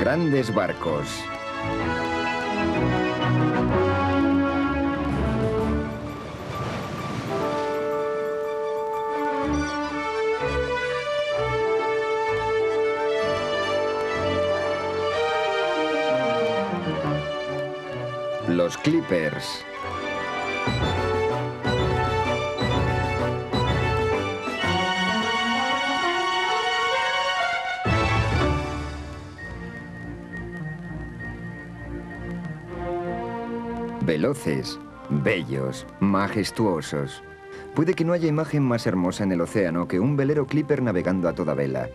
Grandes barcos. Los Clippers. Veloces, bellos, majestuosos. Puede que no haya imagen más hermosa en el océano que un velero Clipper navegando a toda vela.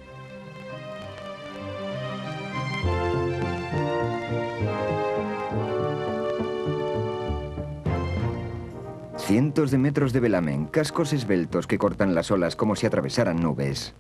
Cientos de metros de velamen, cascos esbeltos que cortan las olas como si atravesaran nubes.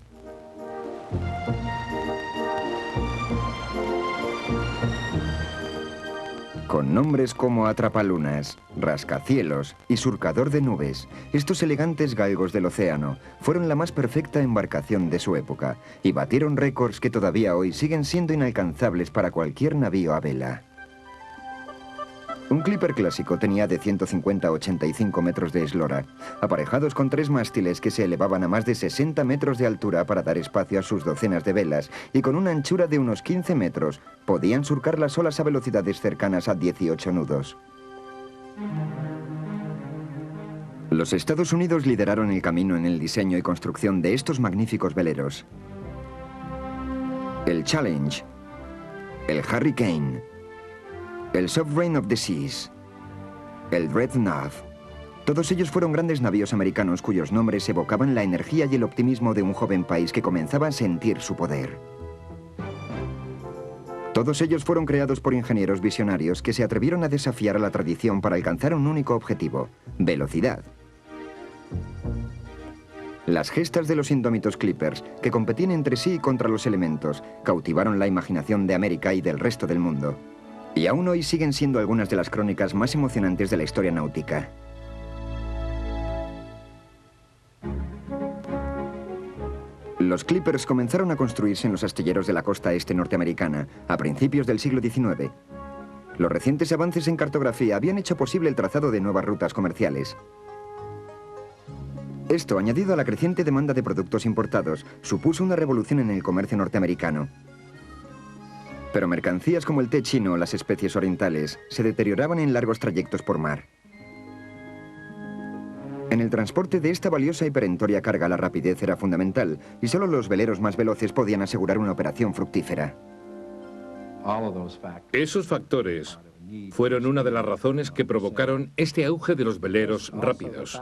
Con nombres como Atrapalunas, Rascacielos y Surcador de Nubes, estos elegantes galgos del océano fueron la más perfecta embarcación de su época y batieron récords que todavía hoy siguen siendo inalcanzables para cualquier navío a vela. Un Clipper clásico tenía de 150 a 85 metros de eslora, aparejados con 3 mástiles que se elevaban a más de 60 metros de altura para dar espacio a sus docenas de velas y con una anchura de unos 15 metros podían surcar las olas a velocidades cercanas a 18 nudos. Los Estados Unidos lideraron el camino en el diseño y construcción de estos magníficos veleros. El Challenge, el Hurricane, el Sovereign of the Seas, el Dreadnought. Todos ellos fueron grandes navíos americanos cuyos nombres evocaban la energía y el optimismo de un joven país que comenzaba a sentir su poder. Todos ellos fueron creados por ingenieros visionarios que se atrevieron a desafiar a la tradición para alcanzar un único objetivo: velocidad. Las gestas de los indómitos Clippers, que competían entre sí contra los elementos, cautivaron la imaginación de América y del resto del mundo. Y aún hoy siguen siendo algunas de las crónicas más emocionantes de la historia náutica. Los Clippers comenzaron a construirse en los astilleros de la costa este norteamericana a principios del siglo XIX. Los recientes avances en cartografía habían hecho posible el trazado de nuevas rutas comerciales. Esto, añadido a la creciente demanda de productos importados, supuso una revolución en el comercio norteamericano. Pero mercancías como el té chino o las especies orientales se deterioraban en largos trayectos por mar. En el transporte de esta valiosa y perentoria carga la rapidez era fundamental y solo los veleros más veloces podían asegurar una operación fructífera. Esos factores fueron una de las razones que provocaron este auge de los veleros rápidos.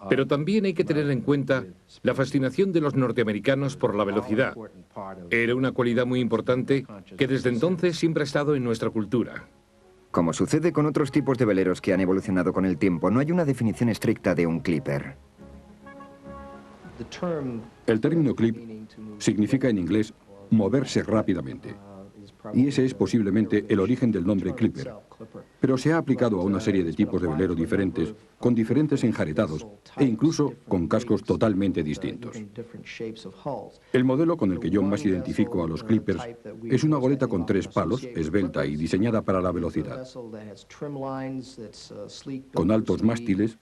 Pero también hay que tener en cuenta la fascinación de los norteamericanos por la velocidad. Era una cualidad muy importante que desde entonces siempre ha estado en nuestra cultura. Como sucede con otros tipos de veleros que han evolucionado con el tiempo, no hay una definición estricta de un Clipper. El término clip significa en inglés moverse rápidamente. Y ese es posiblemente el origen del nombre Clipper. Pero se ha aplicado a una serie de tipos de velero diferentes, con diferentes enjaretados e incluso con cascos totalmente distintos. El modelo con el que yo más identifico a los Clippers es una goleta con 3 palos, esbelta y diseñada para la velocidad. Con altos mástiles,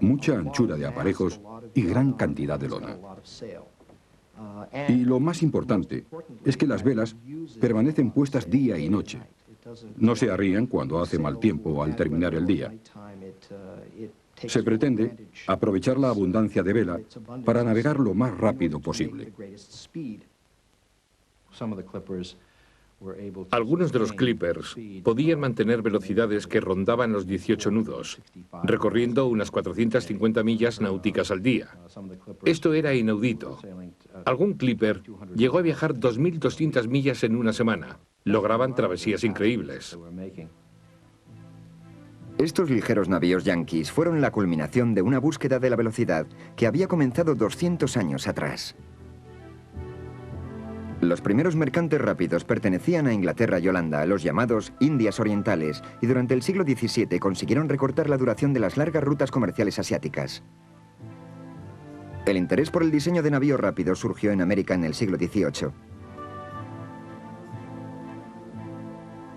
mucha anchura de aparejos y gran cantidad de lona. Y lo más importante es que las velas permanecen puestas día y noche. No se arrían cuando hace mal tiempo al terminar el día. Se pretende aprovechar la abundancia de vela para navegar lo más rápido posible. Algunos de los Clippers podían mantener velocidades que rondaban los 18 nudos, recorriendo unas 450 millas náuticas al día. Esto era inaudito. Algún Clipper llegó a viajar 2.200 millas en una semana. Lograban travesías increíbles. Estos ligeros navíos yanquis fueron la culminación de una búsqueda de la velocidad que había comenzado 200 años atrás. Los primeros mercantes rápidos pertenecían a Inglaterra y Holanda, los llamados Indias Orientales, y durante el siglo XVII consiguieron recortar la duración de las largas rutas comerciales asiáticas. El interés por el diseño de navíos rápidos surgió en América en el siglo XVIII.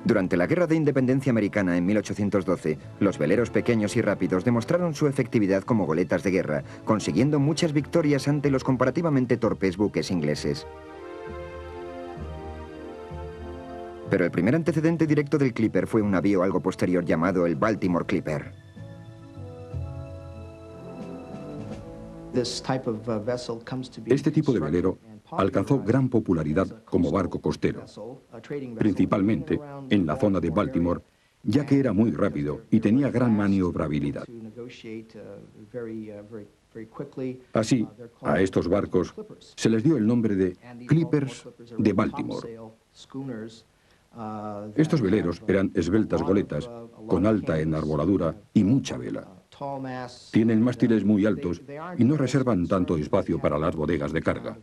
Durante la Guerra de Independencia Americana en 1812, los veleros pequeños y rápidos demostraron su efectividad como goletas de guerra, consiguiendo muchas victorias ante los comparativamente torpes buques ingleses. Pero el primer antecedente directo del Clipper fue un navío algo posterior llamado el Baltimore Clipper. Este tipo de velero alcanzó gran popularidad como barco costero, principalmente en la zona de Baltimore, ya que era muy rápido y tenía gran maniobrabilidad. Así, a estos barcos se les dio el nombre de Clippers de Baltimore. Estos veleros eran esbeltas goletas, con alta enarboladura y mucha vela. Tienen mástiles muy altos y no reservan tanto espacio para las bodegas de carga.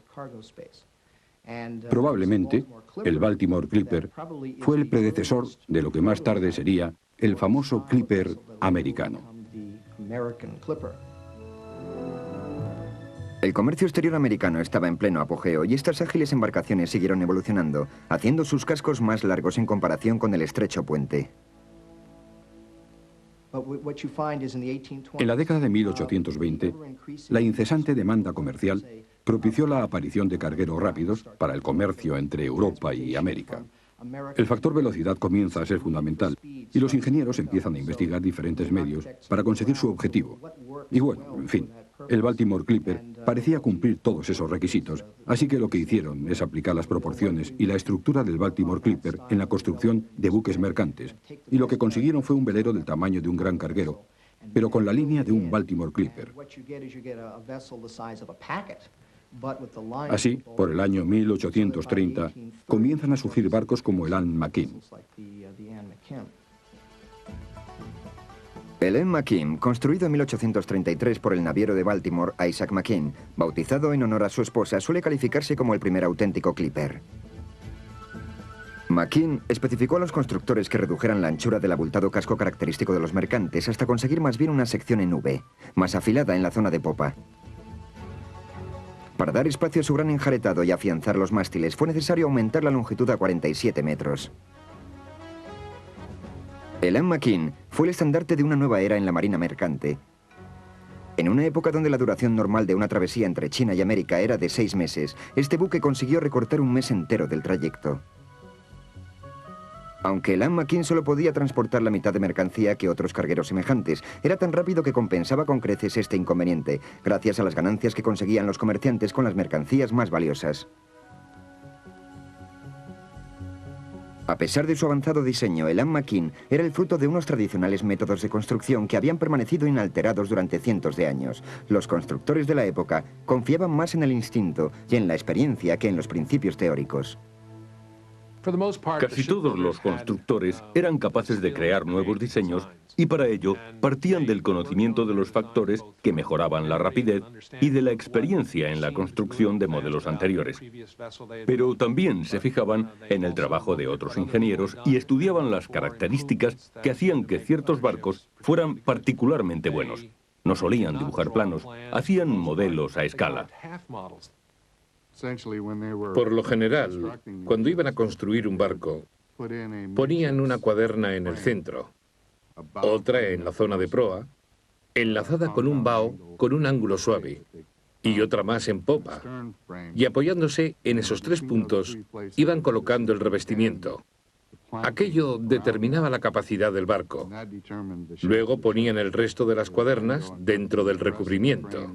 Probablemente, el Baltimore Clipper fue el predecesor de lo que más tarde sería el famoso Clipper americano. El comercio exterior americano estaba en pleno apogeo y estas ágiles embarcaciones siguieron evolucionando, haciendo sus cascos más largos en comparación con el estrecho puente. En la década de 1820, la incesante demanda comercial propició la aparición de cargueros rápidos para el comercio entre Europa y América. El factor velocidad comienza a ser fundamental y los ingenieros empiezan a investigar diferentes medios para conseguir su objetivo. Y bueno, en fin, el Baltimore Clipper parecía cumplir todos esos requisitos, así que lo que hicieron es aplicar las proporciones y la estructura del Baltimore Clipper en la construcción de buques mercantes, y lo que consiguieron fue un velero del tamaño de un gran carguero, pero con la línea de un Baltimore Clipper. Así, por el año 1830, comienzan a surgir barcos como el Anne McKim. El Anne McKim, construido en 1833 por el naviero de Baltimore Isaac McKim, bautizado en honor a su esposa, suele calificarse como el primer auténtico clipper. McKim especificó a los constructores que redujeran la anchura del abultado casco característico de los mercantes hasta conseguir más bien una sección en V, más afilada en la zona de popa. Para dar espacio a su gran enjaretado y afianzar los mástiles fue necesario aumentar la longitud a 47 metros. El Anne McKim fue el estandarte de una nueva era en la marina mercante. En una época donde la duración normal de una travesía entre China y América era de 6 meses, este buque consiguió recortar un mes entero del trayecto. Aunque el Anne McKim solo podía transportar la mitad de mercancía que otros cargueros semejantes, era tan rápido que compensaba con creces este inconveniente, gracias a las ganancias que conseguían los comerciantes con las mercancías más valiosas. A pesar de su avanzado diseño, el Anne McKim era el fruto de unos tradicionales métodos de construcción que habían permanecido inalterados durante cientos de años. Los constructores de la época confiaban más en el instinto y en la experiencia que en los principios teóricos. Casi todos los constructores eran capaces de crear nuevos diseños y para ello partían del conocimiento de los factores que mejoraban la rapidez y de la experiencia en la construcción de modelos anteriores. Pero también se fijaban en el trabajo de otros ingenieros y estudiaban las características que hacían que ciertos barcos fueran particularmente buenos. No solían dibujar planos, hacían modelos a escala. Por lo general, cuando iban a construir un barco, ponían una cuaderna en el centro, otra en la zona de proa, enlazada con un bao con un ángulo suave, y otra más en popa. Y apoyándose en esos 3 puntos, iban colocando el revestimiento. Aquello determinaba la capacidad del barco. Luego ponían el resto de las cuadernas dentro del recubrimiento.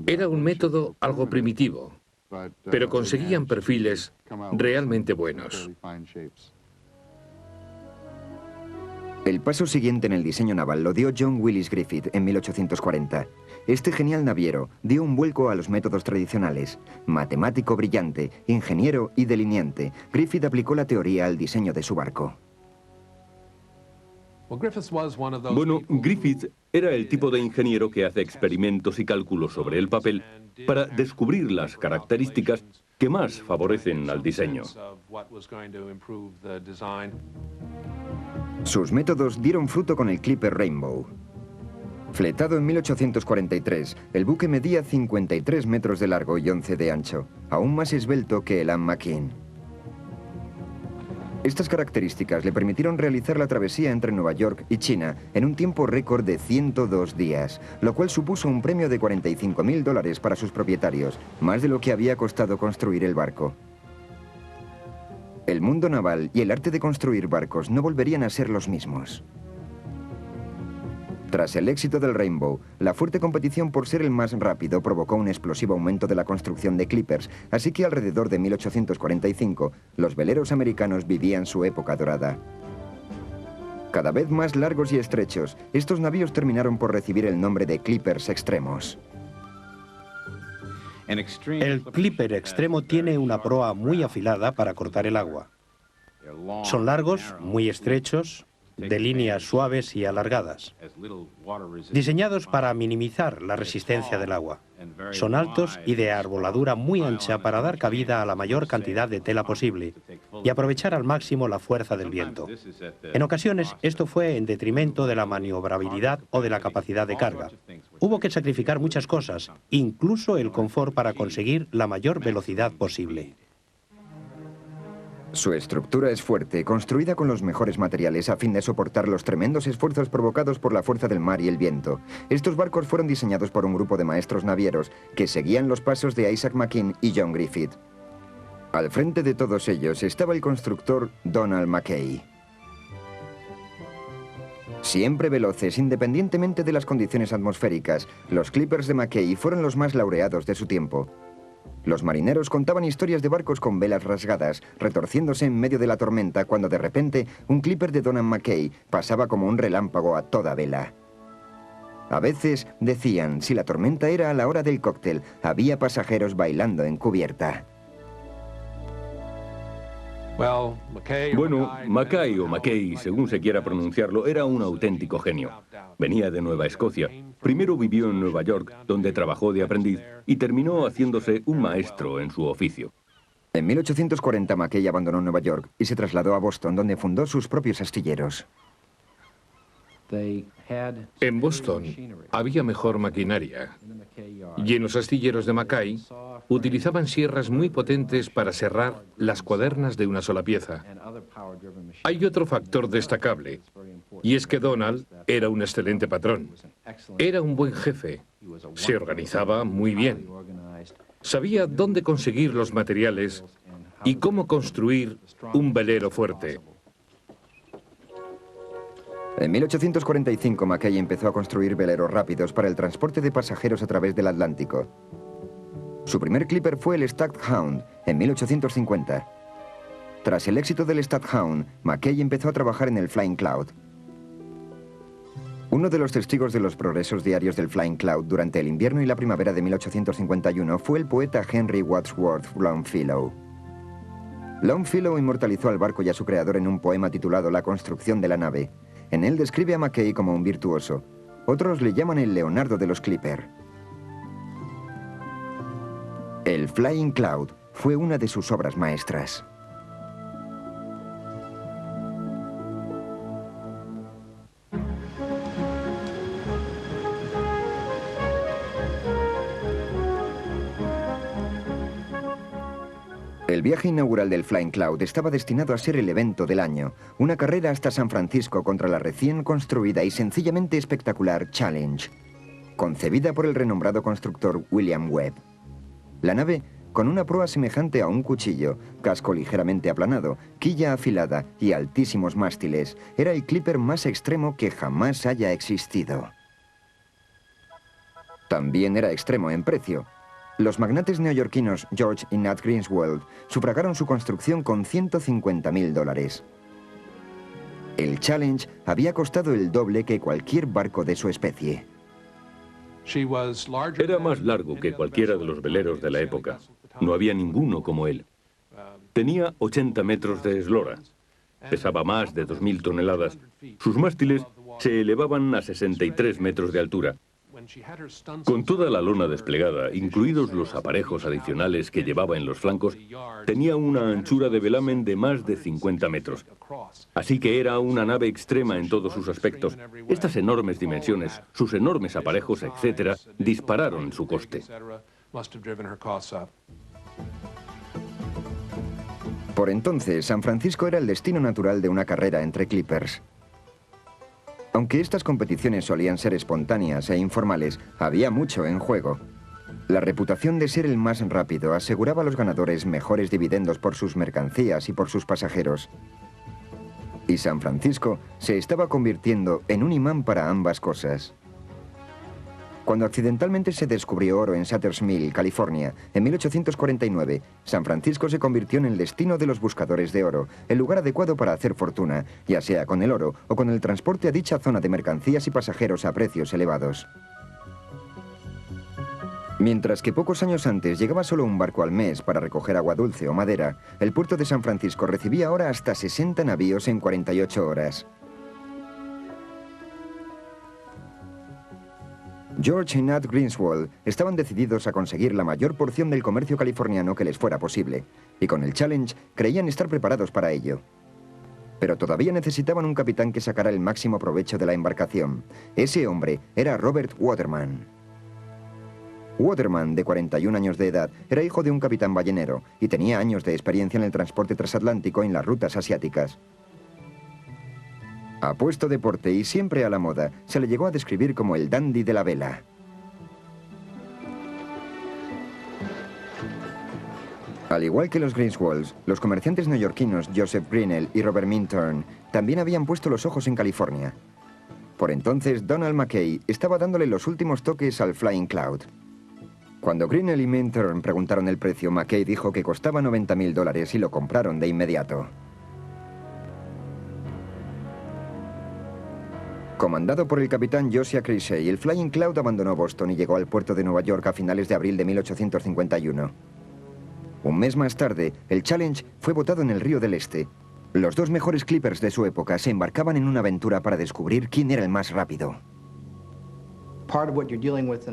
Era un método algo primitivo, pero conseguían perfiles realmente buenos. El paso siguiente en el diseño naval lo dio John Willis Griffith en 1840. Este genial naviero dio un vuelco a los métodos tradicionales. Matemático brillante, ingeniero y delineante, Griffith aplicó la teoría al diseño de su barco. Bueno, Griffith era el tipo de ingeniero que hace experimentos y cálculos sobre el papel para descubrir las características que más favorecen al diseño. Sus métodos dieron fruto con el Clipper Rainbow. Fletado en 1843, el buque medía 53 metros de largo y 11 de ancho, aún más esbelto que el Anne McKim. Estas características le permitieron realizar la travesía entre Nueva York y China en un tiempo récord de 102 días, lo cual supuso un premio de $45.000 para sus propietarios, más de lo que había costado construir el barco. El mundo naval y el arte de construir barcos no volverían a ser los mismos. Tras el éxito del Rainbow, la fuerte competición por ser el más rápido provocó un explosivo aumento de la construcción de clippers, así que alrededor de 1845, los veleros americanos vivían su época dorada. Cada vez más largos y estrechos, estos navíos terminaron por recibir el nombre de clippers extremos. El clipper extremo tiene una proa muy afilada para cortar el agua. Son largos, muy estrechos, de líneas suaves y alargadas, diseñados para minimizar la resistencia del agua. Son altos y de arboladura muy ancha para dar cabida a la mayor cantidad de tela posible y aprovechar al máximo la fuerza del viento. En ocasiones, esto fue en detrimento de la maniobrabilidad o de la capacidad de carga. Hubo que sacrificar muchas cosas, incluso el confort para conseguir la mayor velocidad posible. Su estructura es fuerte, construida con los mejores materiales a fin de soportar los tremendos esfuerzos provocados por la fuerza del mar y el viento. Estos barcos fueron diseñados por un grupo de maestros navieros que seguían los pasos de Isaac McKean y John Griffith. Al frente de todos ellos estaba el constructor Donald Mackay. Siempre veloces, independientemente de las condiciones atmosféricas, los clippers de Mackay fueron los más laureados de su tiempo. Los marineros contaban historias de barcos con velas rasgadas, retorciéndose en medio de la tormenta cuando de repente un clipper de Donald Mackay pasaba como un relámpago a toda vela. A veces, decían, si la tormenta era a la hora del cóctel, había pasajeros bailando en cubierta. Bueno, Mackay o Mackay, según se quiera pronunciarlo, era un auténtico genio. Venía de Nueva Escocia. Primero vivió en Nueva York, donde trabajó de aprendiz, y terminó haciéndose un maestro en su oficio. En 1840 Mackay abandonó Nueva York y se trasladó a Boston, donde fundó sus propios astilleros. En Boston había mejor maquinaria y en los astilleros de Mackay utilizaban sierras muy potentes para serrar las cuadernas de una sola pieza. Hay otro factor destacable, y es que Donald era un excelente patrón. Era un buen jefe, se organizaba muy bien, sabía dónde conseguir los materiales y cómo construir un velero fuerte. En 1845 Mackay empezó a construir veleros rápidos para el transporte de pasajeros a través del Atlántico. Su primer clipper fue el Staghound en 1850. Tras el éxito del Staghound, Mackay empezó a trabajar en el Flying Cloud. Uno de los testigos de los progresos diarios del Flying Cloud durante el invierno y la primavera de 1851 fue el poeta Henry Wadsworth Longfellow. Longfellow inmortalizó al barco y a su creador en un poema titulado La construcción de la nave. En él describe a Mackay como un virtuoso. Otros le llaman el Leonardo de los Clipper. El Flying Cloud fue una de sus obras maestras. El viaje inaugural del Flying Cloud estaba destinado a ser el evento del año, una carrera hasta San Francisco contra la recién construida y sencillamente espectacular Challenge, concebida por el renombrado constructor William Webb. La nave, con una proa semejante a un cuchillo, casco ligeramente aplanado, quilla afilada y altísimos mástiles, era el clipper más extremo que jamás haya existido. También era extremo en precio. Los magnates neoyorquinos George y Nat Greenswald sufragaron su construcción con $150.000. El Challenge había costado el doble que cualquier barco de su especie. Era más largo que cualquiera de los veleros de la época. No había ninguno como él. Tenía 80 metros de eslora. Pesaba más de 2.000 toneladas. Sus mástiles se elevaban a 63 metros de altura. Con toda la lona desplegada, incluidos los aparejos adicionales que llevaba en los flancos, tenía una anchura de velamen de más de 50 metros. Así que era una nave extrema en todos sus aspectos. Estas enormes dimensiones, sus enormes aparejos, etc., dispararon su coste. Por entonces, San Francisco era el destino natural de una carrera entre clippers. Aunque estas competiciones solían ser espontáneas e informales, había mucho en juego. La reputación de ser el más rápido aseguraba a los ganadores mejores dividendos por sus mercancías y por sus pasajeros. Y San Francisco se estaba convirtiendo en un imán para ambas cosas. Cuando accidentalmente se descubrió oro en Sutter's Mill, California, en 1849, San Francisco se convirtió en el destino de los buscadores de oro, el lugar adecuado para hacer fortuna, ya sea con el oro o con el transporte a dicha zona de mercancías y pasajeros a precios elevados. Mientras que pocos años antes llegaba solo un barco al mes para recoger agua dulce o madera, el puerto de San Francisco recibía ahora hasta 60 navíos en 48 horas. George y Nat Greenswald estaban decididos a conseguir la mayor porción del comercio californiano que les fuera posible, y con el Challenge creían estar preparados para ello. Pero todavía necesitaban un capitán que sacara el máximo provecho de la embarcación. Ese hombre era Robert Waterman. Waterman, de 41 años de edad, era hijo de un capitán ballenero y tenía años de experiencia en el transporte transatlántico en las rutas asiáticas. Apuesto deporte y siempre a la moda, se le llegó a describir como el dandy de la vela. Al igual que los Greenswalds, los comerciantes neoyorquinos Joseph Grinnell y Robert Minturn también habían puesto los ojos en California. Por entonces, Donald Mackay estaba dándole los últimos toques al Flying Cloud. Cuando Grinnell y Minturn preguntaron el precio, Mackay dijo que costaba $90.000 y lo compraron de inmediato. Comandado por el capitán Josiah Cresey, el Flying Cloud abandonó Boston y llegó al puerto de Nueva York a finales de abril de 1851. Un mes más tarde, el Challenge fue botado en el Río del Este. Los dos mejores clippers de su época se embarcaban en una aventura para descubrir quién era el más rápido.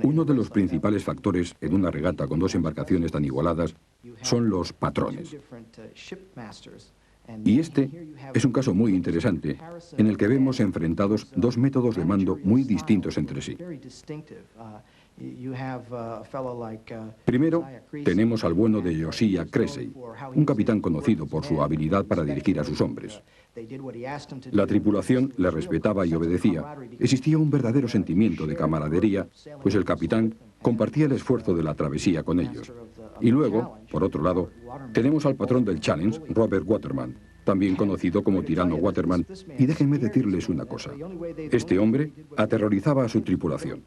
Uno de los principales factores en una regata con dos embarcaciones tan igualadas son los patrones. Y este es un caso muy interesante, en el que vemos enfrentados dos métodos de mando muy distintos entre sí. Primero, tenemos al bueno de Josiah Cresey, un capitán conocido por su habilidad para dirigir a sus hombres. La tripulación le respetaba y obedecía. Existía un verdadero sentimiento de camaradería, pues el capitán compartía el esfuerzo de la travesía con ellos. Y luego, por otro lado, tenemos al patrón del Challenge, Robert Waterman, también conocido como Tirano Waterman, y déjenme decirles una cosa. Este hombre aterrorizaba a su tripulación.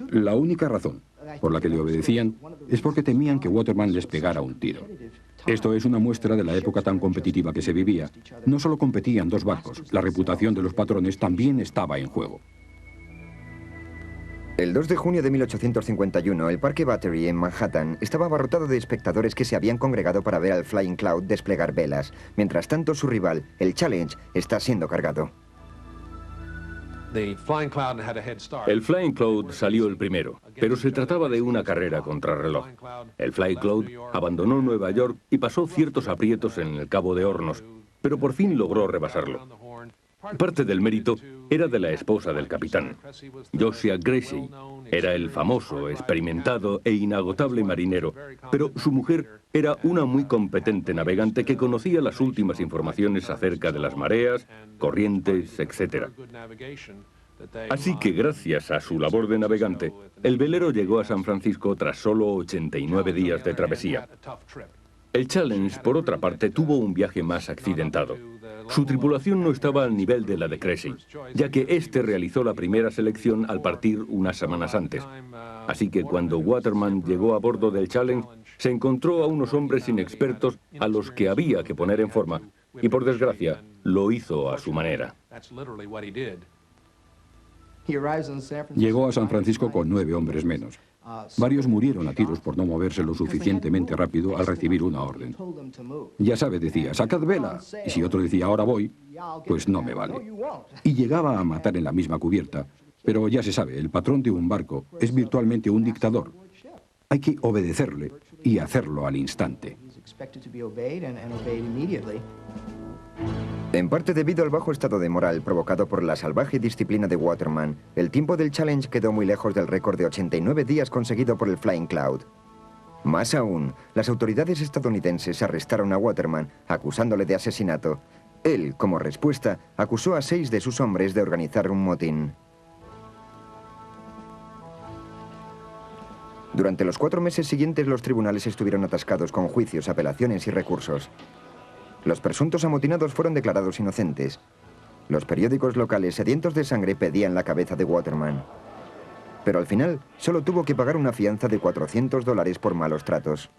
La única razón por la que le obedecían es porque temían que Waterman les pegara un tiro. Esto es una muestra de la época tan competitiva que se vivía. No solo competían dos barcos, la reputación de los patrones también estaba en juego. El 2 de junio de 1851, el Parque Battery en Manhattan estaba abarrotado de espectadores que se habían congregado para ver al Flying Cloud desplegar velas. Mientras tanto, su rival, el Challenge, está siendo cargado. El Flying Cloud salió el primero, pero se trataba de una carrera contrarreloj. El Flying Cloud abandonó Nueva York y pasó ciertos aprietos en el Cabo de Hornos, pero por fin logró rebasarlo. Parte del mérito era de la esposa del capitán. Josiah Cresey era el famoso, experimentado e inagotable marinero, pero su mujer era una muy competente navegante que conocía las últimas informaciones acerca de las mareas, corrientes, etc. Así que gracias a su labor de navegante, el velero llegó a San Francisco tras solo 89 días de travesía. El Challenge, por otra parte, tuvo un viaje más accidentado. Su tripulación no estaba al nivel de la de Cresey, ya que este realizó la primera selección al partir unas semanas antes. Así que cuando Waterman llegó a bordo del Challenge, se encontró a unos hombres inexpertos a los que había que poner en forma, y por desgracia, lo hizo a su manera. Llegó a San Francisco con 9 hombres menos. Varios murieron a tiros por no moverse lo suficientemente rápido al recibir una orden. Ya sabe, decía, sacad vela. Y si otro decía, ahora voy, pues no me vale. Y llegaba a matar en la misma cubierta. Pero ya se sabe, el patrón de un barco es virtualmente un dictador. Hay que obedecerle y hacerlo al instante. En parte debido al bajo estado de moral provocado por la salvaje disciplina de Waterman, el tiempo del Challenge quedó muy lejos del récord de 89 días conseguido por el Flying Cloud. Más aún, las autoridades estadounidenses arrestaron a Waterman, acusándole de asesinato. Él, como respuesta, acusó a 6 de sus hombres de organizar un motín. Durante los 4 meses siguientes, los tribunales estuvieron atascados con juicios, apelaciones y recursos. Los presuntos amotinados fueron declarados inocentes. Los periódicos locales, sedientos de sangre, pedían la cabeza de Waterman. Pero al final, solo tuvo que pagar una fianza de $400 por malos tratos.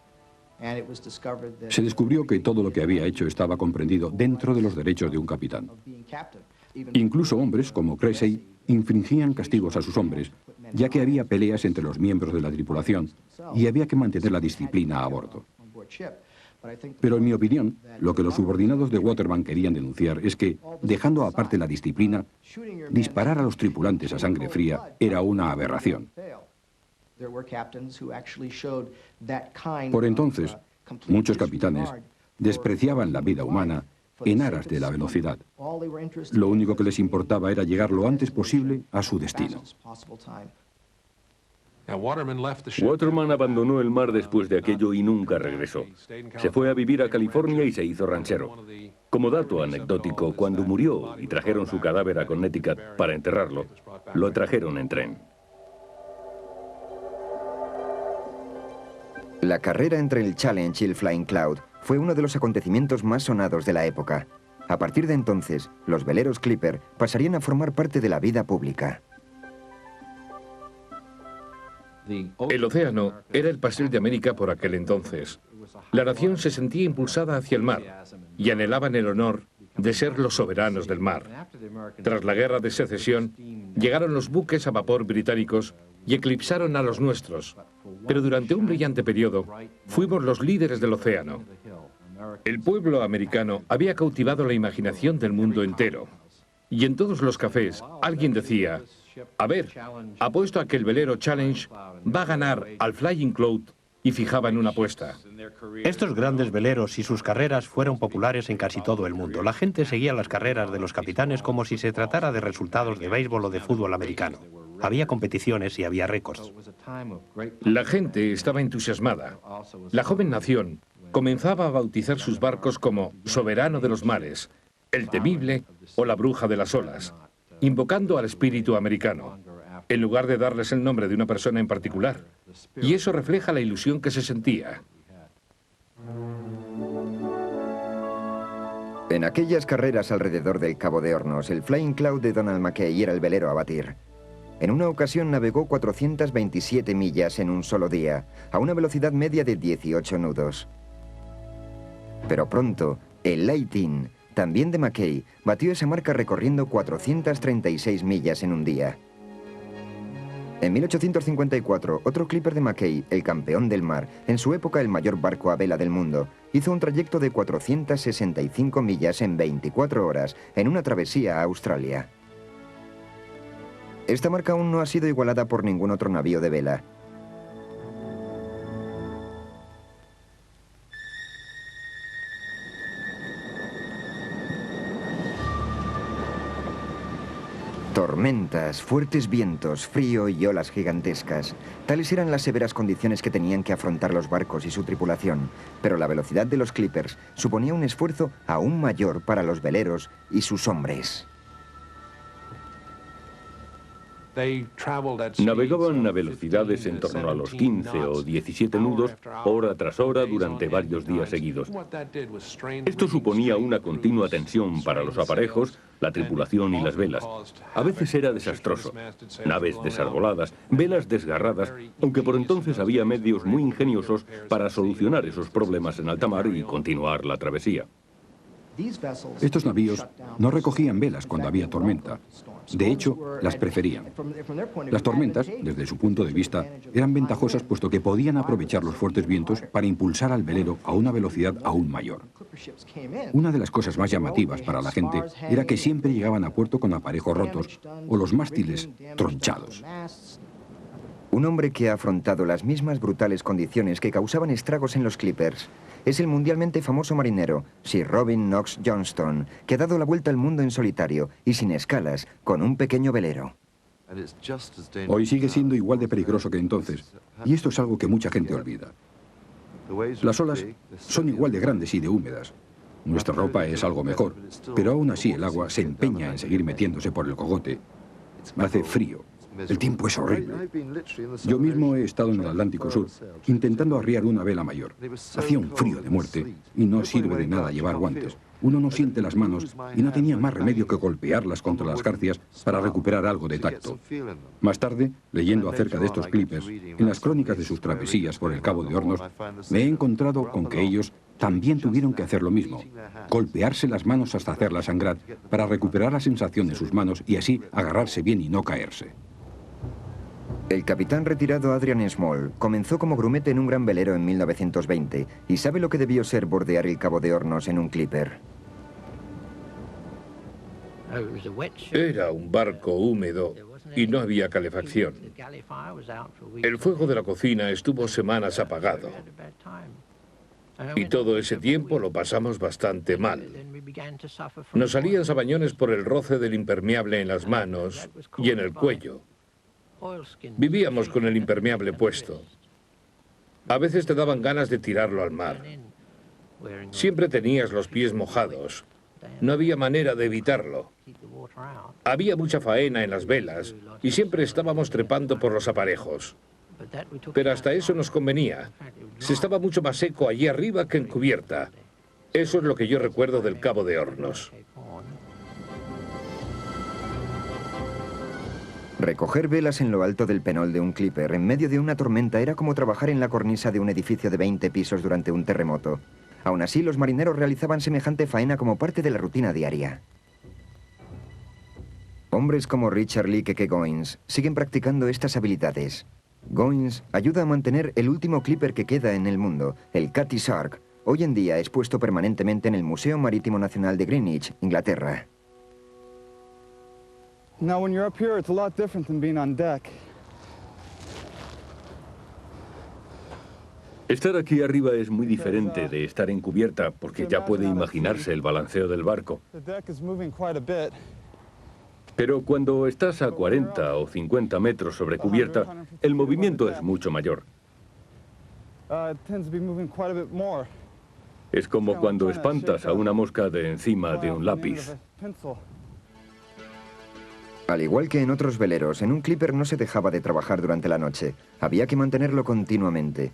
Se descubrió que todo lo que había hecho estaba comprendido dentro de los derechos de un capitán. Incluso hombres, como Cressey, infringían castigos a sus hombres, ya que había peleas entre los miembros de la tripulación y había que mantener la disciplina a bordo. Pero en mi opinión, lo que los subordinados de Waterman querían denunciar es que, dejando aparte la disciplina, disparar a los tripulantes a sangre fría era una aberración. Por entonces, muchos capitanes despreciaban la vida humana en aras de la velocidad. Lo único que les importaba era llegar lo antes posible a su destino. Waterman abandonó el mar después de aquello y nunca regresó. Se fue a vivir a California y se hizo ranchero. Como dato anecdótico, cuando murió y trajeron su cadáver a Connecticut para enterrarlo, lo trajeron en tren. La carrera entre el Challenge y el Flying Cloud fue uno de los acontecimientos más sonados de la época. A partir de entonces, los veleros Clipper pasarían a formar parte de la vida pública. El océano era el pastel de América por aquel entonces. La nación se sentía impulsada hacia el mar y anhelaban el honor de ser los soberanos del mar. Tras la guerra de secesión, llegaron los buques a vapor británicos y eclipsaron a los nuestros. Pero durante un brillante periodo, fuimos los líderes del océano. El pueblo americano había cautivado la imaginación del mundo entero. Y en todos los cafés, alguien decía: a ver, apuesto a que el velero Challenge va a ganar al Flying Cloud, y fijaban una apuesta. Estos grandes veleros y sus carreras fueron populares en casi todo el mundo. La gente seguía las carreras de los capitanes como si se tratara de resultados de béisbol o de fútbol americano. Había competiciones y había récords. La gente estaba entusiasmada. La joven nación comenzaba a bautizar sus barcos como Soberano de los Mares, El Temible o La Bruja de las Olas, invocando al espíritu americano, en lugar de darles el nombre de una persona en particular. Y eso refleja la ilusión que se sentía. En aquellas carreras alrededor del Cabo de Hornos, el Flying Cloud de Donald Mackay era el velero a batir. En una ocasión navegó 427 millas en un solo día, a una velocidad media de 18 nudos. Pero pronto, el Lightning, también de Mackay, batió esa marca recorriendo 436 millas en un día. En 1854, otro Clipper de Mackay, el campeón del mar, en su época el mayor barco a vela del mundo, hizo un trayecto de 465 millas en 24 horas en una travesía a Australia. Esta marca aún no ha sido igualada por ningún otro navío de vela. Tormentas, fuertes vientos, frío y olas gigantescas. Tales eran las severas condiciones que tenían que afrontar los barcos y su tripulación, pero la velocidad de los Clippers suponía un esfuerzo aún mayor para los veleros y sus hombres. Navegaban a velocidades en torno a los 15 o 17 nudos, hora tras hora, durante varios días seguidos. Esto suponía una continua tensión para los aparejos, la tripulación y las velas. A veces era desastroso. Naves desarboladas, velas desgarradas, aunque por entonces había medios muy ingeniosos para solucionar esos problemas en alta mar y continuar la travesía. Estos navíos no recogían velas cuando había tormenta. De hecho, las preferían. Las tormentas, desde su punto de vista, eran ventajosas puesto que podían aprovechar los fuertes vientos para impulsar al velero a una velocidad aún mayor. Una de las cosas más llamativas para la gente era que siempre llegaban a puerto con aparejos rotos o los mástiles tronchados. Un hombre que ha afrontado las mismas brutales condiciones que causaban estragos en los Clippers es el mundialmente famoso marinero Sir Robin Knox Johnston, que ha dado la vuelta al mundo en solitario y sin escalas, con un pequeño velero. Hoy sigue siendo igual de peligroso que entonces, y esto es algo que mucha gente olvida. Las olas son igual de grandes y de húmedas. Nuestra ropa es algo mejor, pero aún así el agua se empeña en seguir metiéndose por el cogote. Hace frío. El tiempo es horrible. Yo mismo he estado en el Atlántico Sur intentando arriar una vela mayor. Hacía un frío de muerte y no sirve de nada llevar guantes. Uno no siente las manos y no tenía más remedio que golpearlas contra las jarcias para recuperar algo de tacto. Más tarde, leyendo acerca de estos clippers, en las crónicas de sus travesías por el Cabo de Hornos, me he encontrado con que ellos también tuvieron que hacer lo mismo, golpearse las manos hasta hacerlas sangrar para recuperar la sensación de sus manos y así agarrarse bien y no caerse. El capitán retirado Adrian Small comenzó como grumete en un gran velero en 1920 y sabe lo que debió ser bordear el Cabo de Hornos en un clipper. Era un barco húmedo y no había calefacción. El fuego de la cocina estuvo semanas apagado. Y todo ese tiempo lo pasamos bastante mal. Nos salían sabañones por el roce del impermeable en las manos y en el cuello. Vivíamos con el impermeable puesto. A veces te daban ganas de tirarlo al mar. Siempre tenías los pies mojados. No había manera de evitarlo. Había mucha faena en las velas y siempre estábamos trepando por los aparejos. Pero hasta eso nos convenía. Se estaba mucho más seco allí arriba que en cubierta. Eso es lo que yo recuerdo del Cabo de Hornos. Recoger velas en lo alto del penol de un clipper en medio de una tormenta era como trabajar en la cornisa de un edificio de 20 pisos durante un terremoto. Aún así, los marineros realizaban semejante faena como parte de la rutina diaria. Hombres como Richard Lee Keke Goins siguen practicando estas habilidades. Goins ayuda a mantener el último clipper que queda en el mundo, el Cutty Sark, hoy en día expuesto permanentemente en el Museo Marítimo Nacional de Greenwich, Inglaterra. Now when you're up here, it's a lot different than being on deck. Estar aquí arriba es muy diferente de estar en cubierta, porque ya puede imaginarse el balanceo del barco. The deck is moving quite a bit. Pero cuando estás a 40 o 50 metros sobre cubierta, el movimiento es mucho mayor. It tends to be moving quite a bit more. Es como cuando espantas a una mosca de encima de un lápiz. Al igual que en otros veleros, en un clipper no se dejaba de trabajar durante la noche. Había que mantenerlo continuamente.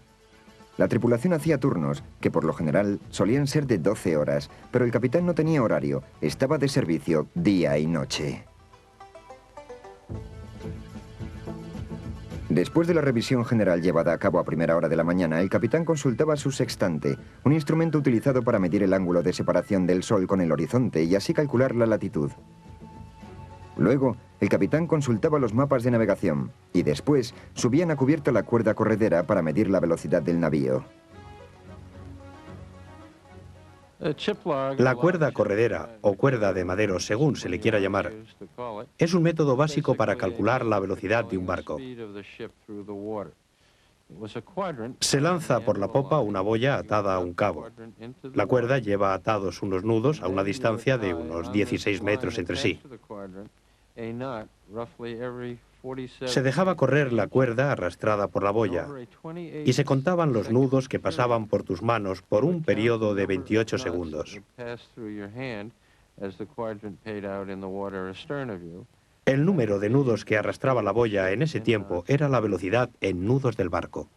La tripulación hacía turnos, que por lo general solían ser de 12 horas, pero el capitán no tenía horario, estaba de servicio día y noche. Después de la revisión general llevada a cabo a primera hora de la mañana, el capitán consultaba su sextante, un instrumento utilizado para medir el ángulo de separación del sol con el horizonte y así calcular la latitud. Luego, el capitán consultaba los mapas de navegación y después subían a cubierta la cuerda corredera para medir la velocidad del navío. La cuerda corredera, o cuerda de madero, según se le quiera llamar, es un método básico para calcular la velocidad de un barco. Se lanza por la popa una boya atada a un cabo. La cuerda lleva atados unos nudos a una distancia de unos 16 metros entre sí. Se dejaba correr la cuerda arrastrada por la boya y se contaban los nudos que pasaban por tus manos por un periodo de 28 segundos. El número de nudos que arrastraba la boya en ese tiempo era la velocidad en nudos del barco.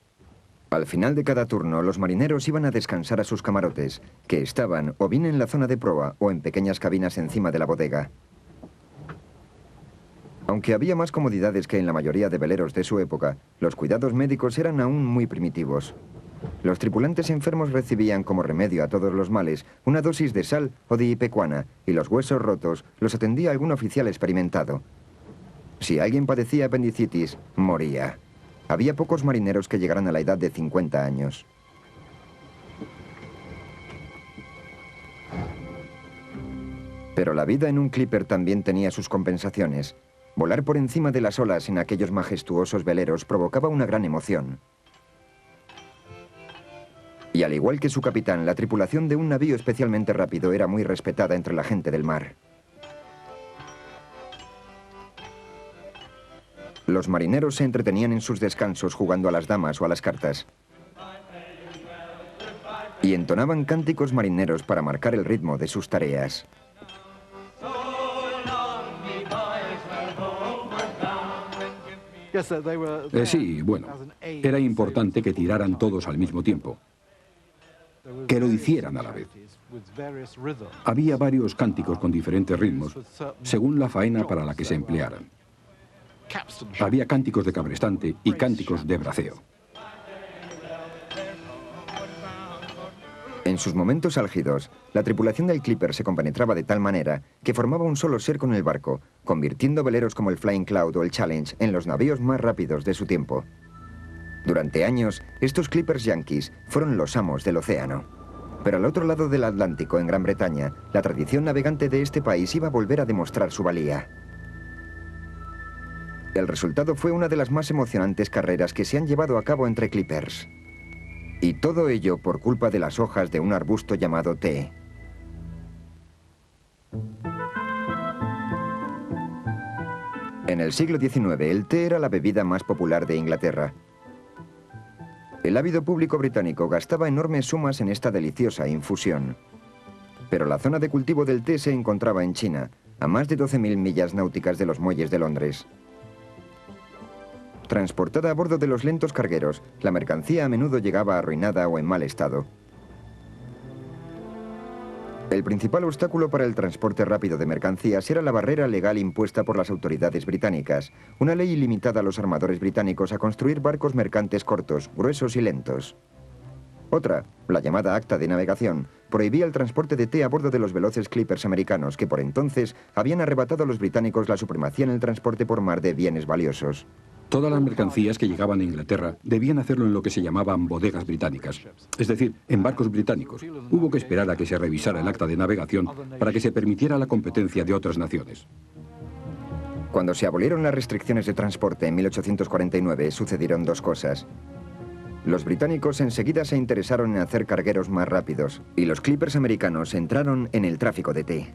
Al final de cada turno, los marineros iban a descansar a sus camarotes, que estaban o bien en la zona de proa o en pequeñas cabinas encima de la bodega. Aunque había más comodidades que en la mayoría de veleros de su época, los cuidados médicos eran aún muy primitivos. Los tripulantes enfermos recibían como remedio a todos los males una dosis de sal o de ipecacuana, y los huesos rotos los atendía algún oficial experimentado. Si alguien padecía apendicitis, moría. Había pocos marineros que llegaran a la edad de 50 años. Pero la vida en un clipper también tenía sus compensaciones. Volar por encima de las olas en aquellos majestuosos veleros provocaba una gran emoción. Y al igual que su capitán, la tripulación de un navío especialmente rápido era muy respetada entre la gente del mar. Los marineros se entretenían en sus descansos jugando a las damas o a las cartas. y entonaban cánticos marineros para marcar el ritmo de sus tareas. Sí, bueno, era importante que tiraran todos al mismo tiempo, que lo hicieran a la vez. Había varios cánticos con diferentes ritmos, según la faena para la que se emplearan. Había cánticos de cabrestante y cánticos de braceo. En sus momentos álgidos, la tripulación del Clipper se compenetraba de tal manera que formaba un solo ser con el barco, convirtiendo veleros como el Flying Cloud o el Challenge en los navíos más rápidos de su tiempo. Durante años, estos Clippers yanquis fueron los amos del océano. Pero al otro lado del Atlántico, en Gran Bretaña, la tradición navegante de este país iba a volver a demostrar su valía. El resultado fue una de las más emocionantes carreras que se han llevado a cabo entre Clippers. Y todo ello por culpa de las hojas de un arbusto llamado té. En el siglo XIX, el té era la bebida más popular de Inglaterra. El ávido público británico gastaba enormes sumas en esta deliciosa infusión. Pero la zona de cultivo del té se encontraba en China, a más de 12.000 millas náuticas de los muelles de Londres. Transportada a bordo de los lentos cargueros, la mercancía a menudo llegaba arruinada o en mal estado. El principal obstáculo para el transporte rápido de mercancías era la barrera legal impuesta por las autoridades británicas, una ley limitada a los armadores británicos a construir barcos mercantes cortos, gruesos y lentos. Otra, la llamada Acta de Navegación, prohibía el transporte de té a bordo de los veloces Clippers americanos que por entonces habían arrebatado a los británicos la supremacía en el transporte por mar de bienes valiosos. Todas las mercancías que llegaban a Inglaterra debían hacerlo en lo que se llamaban bodegas británicas, es decir, en barcos británicos. Hubo que esperar a que se revisara el acta de navegación para que se permitiera la competencia de otras naciones. Cuando se abolieron las restricciones de transporte en 1849, sucedieron dos cosas. Los británicos enseguida se interesaron en hacer cargueros más rápidos, y los Clippers americanos entraron en el tráfico de té.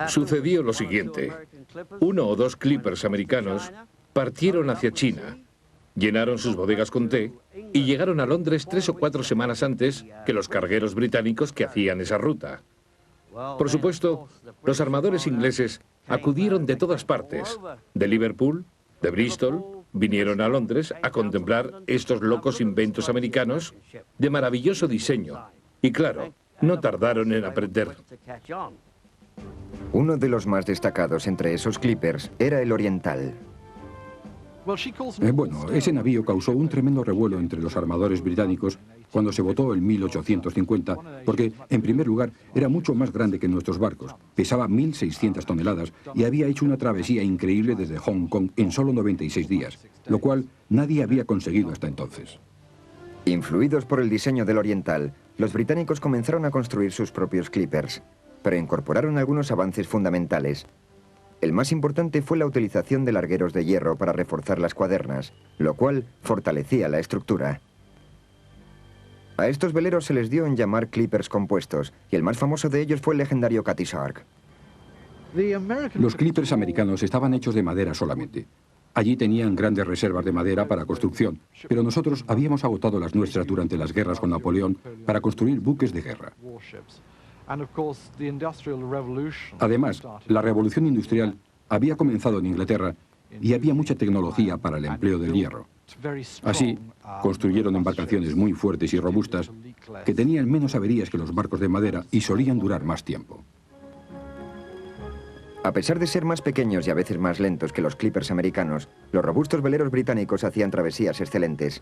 Sucedió lo siguiente. 1 o 2 Clippers americanos partieron hacia China, llenaron sus bodegas con té y llegaron a Londres 3 o 4 semanas antes que los cargueros británicos que hacían esa ruta. Por supuesto, los armadores ingleses acudieron de todas partes, de Liverpool, de Bristol, vinieron a Londres a contemplar estos locos inventos americanos de maravilloso diseño. Y claro, no tardaron en aprender. Uno de los más destacados entre esos Clippers era el Oriental. Bueno, ese navío causó un tremendo revuelo entre los armadores británicos cuando se votó en 1850, porque, en primer lugar, era mucho más grande que nuestros barcos, pesaba 1.600 toneladas y había hecho una travesía increíble desde Hong Kong en solo 96 días, lo cual nadie había conseguido hasta entonces. Influidos por el diseño del Oriental, los británicos comenzaron a construir sus propios Clippers, pero incorporaron algunos avances fundamentales. El más importante fue la utilización de largueros de hierro para reforzar las cuadernas, lo cual fortalecía la estructura. A estos veleros se les dio en llamar Clippers compuestos, y el más famoso de ellos fue el legendario Cutty Sark. Los Clippers americanos estaban hechos de madera solamente. Allí tenían grandes reservas de madera para construcción, pero nosotros habíamos agotado las nuestras durante las guerras con Napoleón para construir buques de guerra. Además, la revolución industrial había comenzado en Inglaterra y había mucha tecnología para el empleo del hierro. Así, construyeron embarcaciones muy fuertes y robustas que tenían menos averías que los barcos de madera y solían durar más tiempo. A pesar de ser más pequeños y a veces más lentos que los Clippers americanos, los robustos veleros británicos hacían travesías excelentes.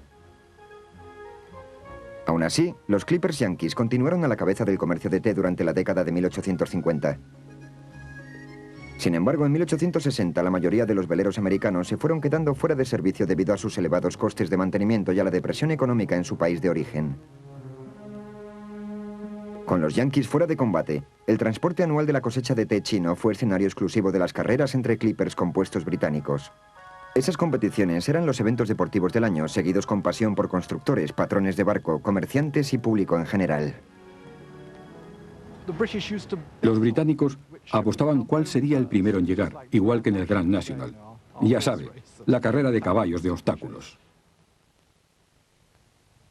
Aún así, los Clippers yanquis continuaron a la cabeza del comercio de té durante la década de 1850. Sin embargo, en 1860 la mayoría de los veleros americanos se fueron quedando fuera de servicio debido a sus elevados costes de mantenimiento y a la depresión económica en su país de origen. Con los yanquis fuera de combate, el transporte anual de la cosecha de té chino fue escenario exclusivo de las carreras entre Clippers compuestos británicos. Esas competiciones eran los eventos deportivos del año, seguidos con pasión por constructores, patrones de barco, comerciantes y público en general. Los británicos apostaban cuál sería el primero en llegar, igual que en el Grand National. Ya sabe, la carrera de caballos de obstáculos.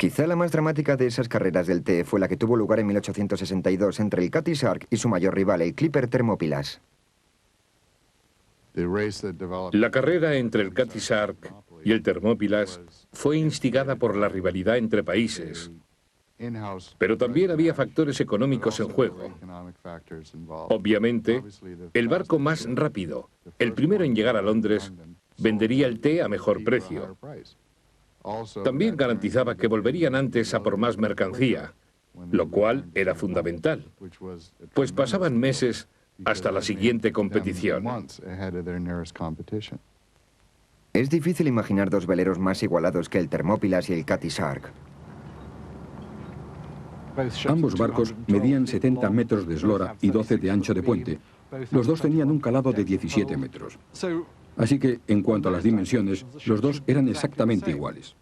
Quizá la más dramática de esas carreras del té fue la que tuvo lugar en 1862 entre el Cutty Sark y su mayor rival, el Clipper Thermopylae. La carrera entre el Cutty Sark y el Thermopylae fue instigada por la rivalidad entre países, pero también había factores económicos en juego. Obviamente, el barco más rápido, el primero en llegar a Londres, vendería el té a mejor precio. También garantizaba que volverían antes a por más mercancía, lo cual era fundamental, pues pasaban meses hasta la siguiente competición. Es difícil imaginar dos veleros más igualados que el Thermopylae y el Cutty Sark. Ambos barcos medían 70 metros de eslora y 12 de ancho de puente. Los dos tenían un calado de 17 metros. Así que, en cuanto a las dimensiones, los dos eran exactamente iguales.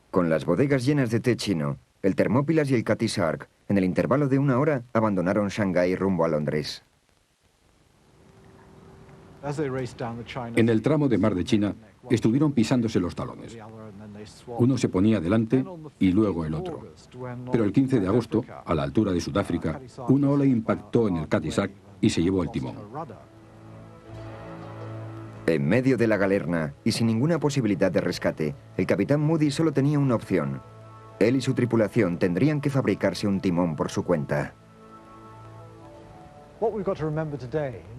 Con las bodegas llenas de té chino, el Thermopylae y el Cutty Sark, en el intervalo de 1 hora, abandonaron Shanghái rumbo a Londres. En el tramo de Mar de China, estuvieron pisándose los talones. Uno se ponía delante y luego el otro. Pero el 15 de agosto, a la altura de Sudáfrica, una ola impactó en el Cutty Sark y se llevó el timón. En medio de la galerna y sin ninguna posibilidad de rescate, el capitán Moody solo tenía una opción. Él y su tripulación tendrían que fabricarse un timón por su cuenta.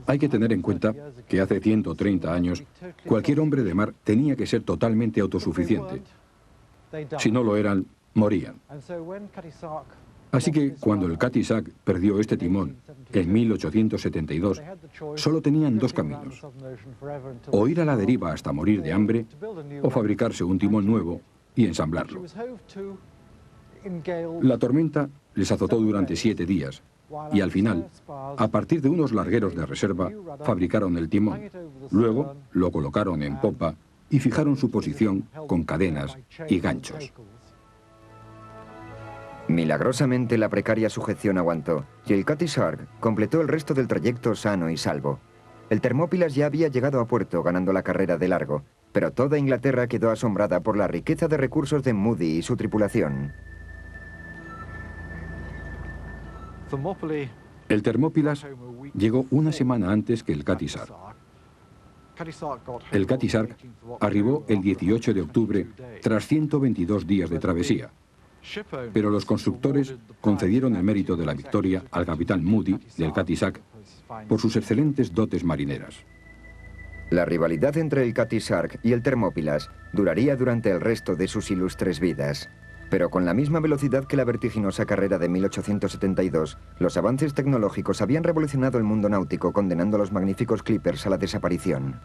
Hay que tener en cuenta que hace 130 años, cualquier hombre de mar tenía que ser totalmente autosuficiente. Si no lo eran, morían. Así que cuando el Cutty Sark perdió este timón en 1872, solo tenían dos caminos: o ir a la deriva hasta morir de hambre, o fabricarse un timón nuevo y ensamblarlo. La tormenta les azotó durante 7 días, y al final, a partir de unos largueros de reserva, fabricaron el timón. Luego lo colocaron en popa y fijaron su posición con cadenas y ganchos. Milagrosamente la precaria sujeción aguantó y el Cutty Sark completó el resto del trayecto sano y salvo. El Thermopylae ya había llegado a puerto ganando la carrera de largo, pero toda Inglaterra quedó asombrada por la riqueza de recursos de Moody y su tripulación. El Thermopylae llegó una semana antes que el Cutty Sark. El Cutty Sark arribó el 18 de octubre tras 122 días de travesía. Pero los constructores concedieron el mérito de la victoria al capitán Moody del Cutty Sark por sus excelentes dotes marineras. La rivalidad entre el Cutty Sark y el Thermopylae duraría durante el resto de sus ilustres vidas. Pero con la misma velocidad que la vertiginosa carrera de 1872, los avances tecnológicos habían revolucionado el mundo náutico, condenando a los magníficos clippers a la desaparición.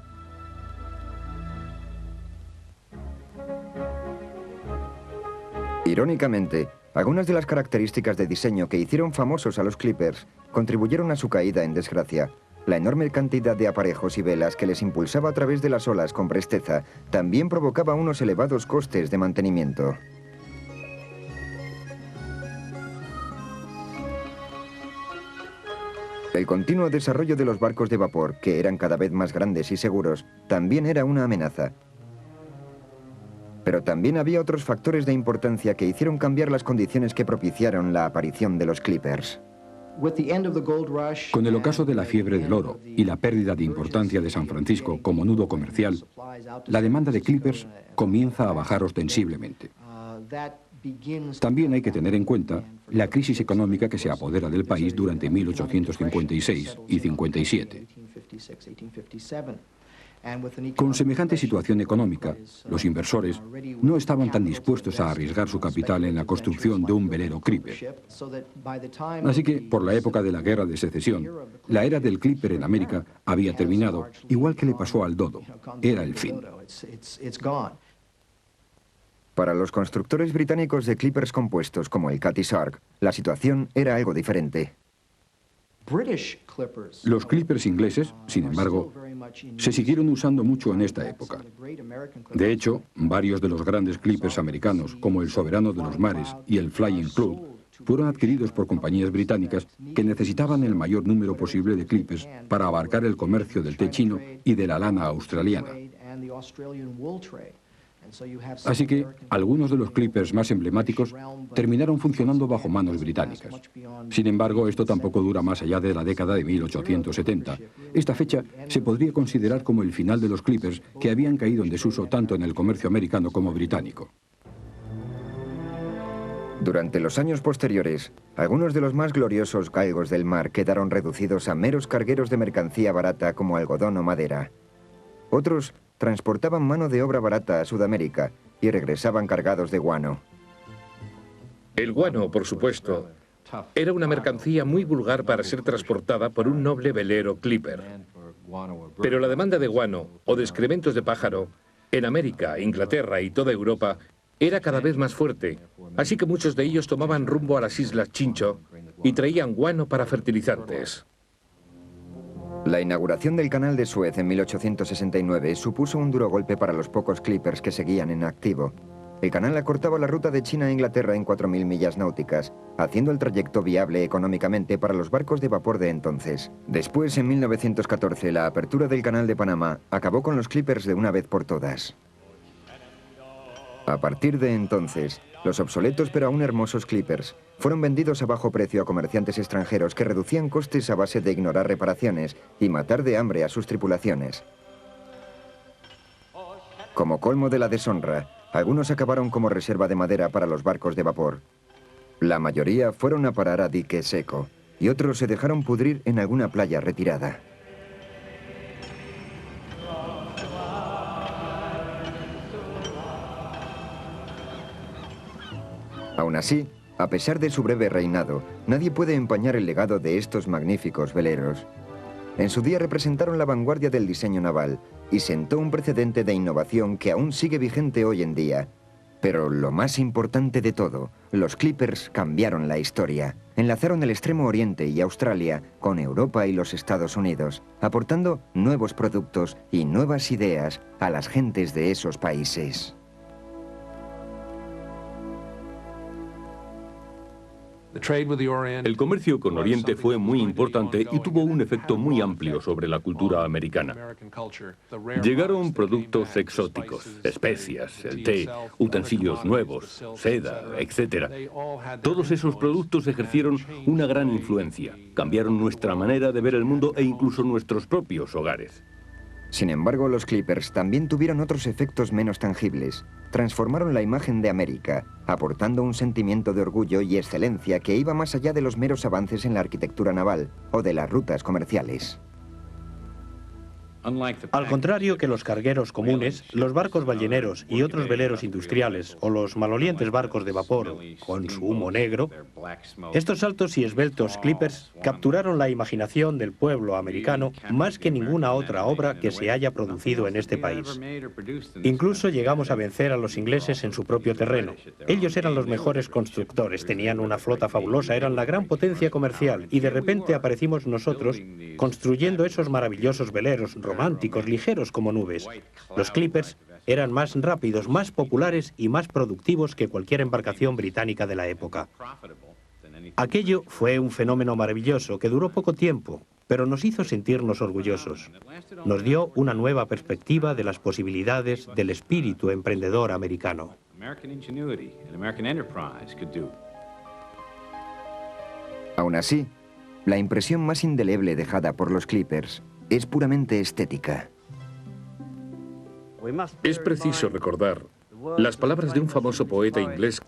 Irónicamente, algunas de las características de diseño que hicieron famosos a los clippers contribuyeron a su caída en desgracia. La enorme cantidad de aparejos y velas que les impulsaba a través de las olas con presteza también provocaba unos elevados costes de mantenimiento. El continuo desarrollo de los barcos de vapor, que eran cada vez más grandes y seguros, también era una amenaza. Pero también había otros factores de importancia que hicieron cambiar las condiciones que propiciaron la aparición de los clippers. Con el ocaso de la fiebre del oro y la pérdida de importancia de San Francisco como nudo comercial, la demanda de clippers comienza a bajar ostensiblemente. También hay que tener en cuenta la crisis económica que se apodera del país durante 1856 y 57. Con semejante situación económica, los inversores no estaban tan dispuestos a arriesgar su capital en la construcción de un velero clipper. Así que, por la época de la Guerra de Secesión, la era del clipper en América había terminado, igual que le pasó al dodo. Era el fin. Para los constructores británicos de clippers compuestos como el Cutty Sark, la situación era algo diferente. Los clippers ingleses, sin embargo, se siguieron usando mucho en esta época. De hecho, varios de los grandes clippers americanos, como el Soberano de los Mares y el Flying Club, fueron adquiridos por compañías británicas que necesitaban el mayor número posible de clippers para abarcar el comercio del té chino y de la lana australiana. Así que algunos de los Clippers más emblemáticos terminaron funcionando bajo manos británicas. Sin embargo, esto tampoco dura más allá de la década de 1870. Esta fecha se podría considerar como el final de los Clippers, que habían caído en desuso tanto en el comercio americano como británico. Durante los años posteriores, algunos de los más gloriosos galgos del mar quedaron reducidos a meros cargueros de mercancía barata como algodón o madera. Otros transportaban mano de obra barata a Sudamérica y regresaban cargados de guano. El guano, por supuesto, era una mercancía muy vulgar para ser transportada por un noble velero clipper. Pero la demanda de guano o de excrementos de pájaro en América, Inglaterra y toda Europa era cada vez más fuerte, así que muchos de ellos tomaban rumbo a las islas Chincho y traían guano para fertilizantes. La inauguración del canal de Suez en 1869 supuso un duro golpe para los pocos clippers que seguían en activo. El canal acortaba la ruta de China a Inglaterra en 4.000 millas náuticas, haciendo el trayecto viable económicamente para los barcos de vapor de entonces. Después, en 1914, la apertura del canal de Panamá acabó con los clippers de una vez por todas. A partir de entonces, los obsoletos pero aún hermosos clippers fueron vendidos a bajo precio a comerciantes extranjeros que reducían costes a base de ignorar reparaciones y matar de hambre a sus tripulaciones. Como colmo de la deshonra, algunos acabaron como reserva de madera para los barcos de vapor. La mayoría fueron a parar a dique seco y otros se dejaron pudrir en alguna playa retirada. Aún así, a pesar de su breve reinado, nadie puede empañar el legado de estos magníficos veleros. En su día representaron la vanguardia del diseño naval y sentó un precedente de innovación que aún sigue vigente hoy en día. Pero lo más importante de todo, los clippers cambiaron la historia. Enlazaron el Extremo Oriente y Australia con Europa y los Estados Unidos, aportando nuevos productos y nuevas ideas a las gentes de esos países. El comercio con Oriente fue muy importante y tuvo un efecto muy amplio sobre la cultura americana. Llegaron productos exóticos, especias, el té, utensilios nuevos, seda, etc. Todos esos productos ejercieron una gran influencia, cambiaron nuestra manera de ver el mundo e incluso nuestros propios hogares. Sin embargo, los clippers también tuvieron otros efectos menos tangibles. Transformaron la imagen de América, aportando un sentimiento de orgullo y excelencia que iba más allá de los meros avances en la arquitectura naval o de las rutas comerciales. Al contrario que los cargueros comunes, los barcos balleneros y otros veleros industriales o los malolientes barcos de vapor con su humo negro, estos altos y esbeltos clippers capturaron la imaginación del pueblo americano más que ninguna otra obra que se haya producido en este país. Incluso llegamos a vencer a los ingleses en su propio terreno. Ellos eran los mejores constructores, tenían una flota fabulosa, eran la gran potencia comercial y de repente aparecimos nosotros construyendo esos maravillosos veleros románticos, ligeros como nubes. Los clippers eran más rápidos, más populares y más productivos que cualquier embarcación británica de la época. Aquello fue un fenómeno maravilloso que duró poco tiempo, pero nos hizo sentirnos orgullosos. Nos dio una nueva perspectiva de las posibilidades del espíritu emprendedor americano. Aún así, la impresión más indeleble dejada por los clippers es puramente estética. Es preciso recordar las palabras de un famoso poeta inglés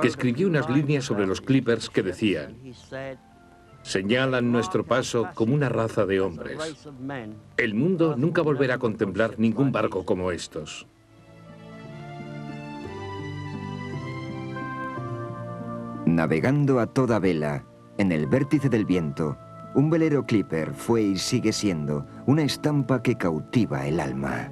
que escribió unas líneas sobre los clippers que decían: señalan nuestro paso como una raza de hombres. El mundo nunca volverá a contemplar ningún barco como estos. Navegando a toda vela, en el vértice del viento, un velero clipper fue y sigue siendo una estampa que cautiva el alma.